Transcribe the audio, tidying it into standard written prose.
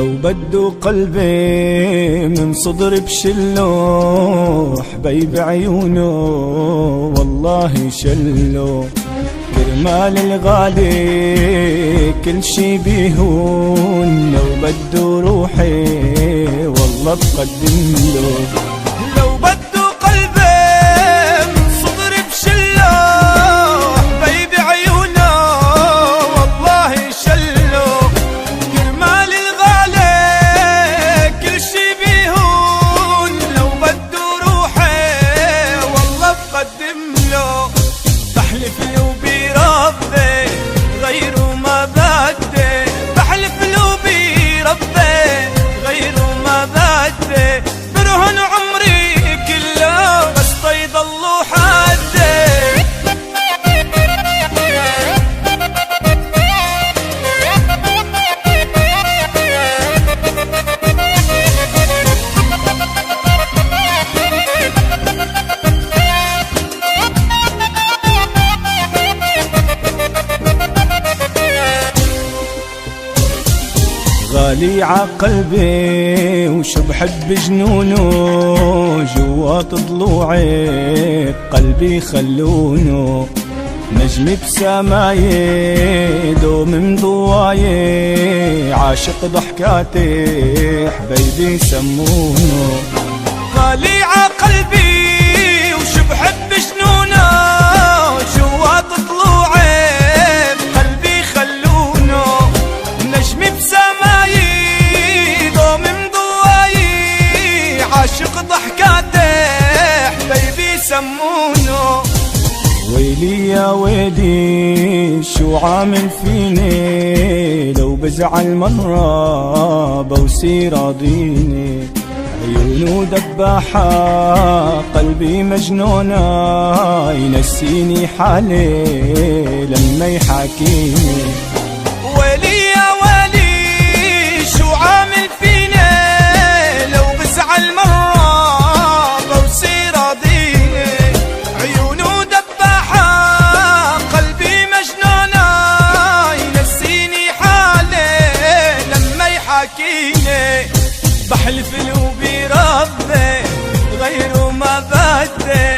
لو بدو قلبي من صدري بشلو، حبيب عيونه والله شلو، كرمال الغالي كل شي بيهون، لو بدو روحي والله بقدم له. لو بدو قلبي من صدري بشلو، حبيب عيونه والله شلو، كرمال الغالي كل شي بيهون، لو بدو روحي والله بقدم له. بحلف له بربي غيره ما بدي، بحلف له بربي غيره ما بدي، برهن عمري كله بس يضلوا حدي. غالي عقلبي وشو بحب جنونه، جوات ضلوعي قلبي خلونه، نجمي بسماي دوم مضواي، عاشق ضحكاتي حبيبي سمونه. غالي عقلبي وشو بحب جنونه، جوات ضلوعي قلبي خلونه، نجمي بسماي عاشق ضحكاته حبيبي سمونه. ويلي يا ويلي شو عامل فيني، لو بزعل مرة بوصير راضيني، عيونه دباحة قلبي مجنونة، ينسيني حالي لما يحاكيني. ويلي يا ويلي شو عامل فيني، لو بزعل مرة بوصير راضيني، عيونه دباحة قلبي مجنونة، ينسيني حالي لما يحاكيني. بحلف له بربي غيره ما بدي،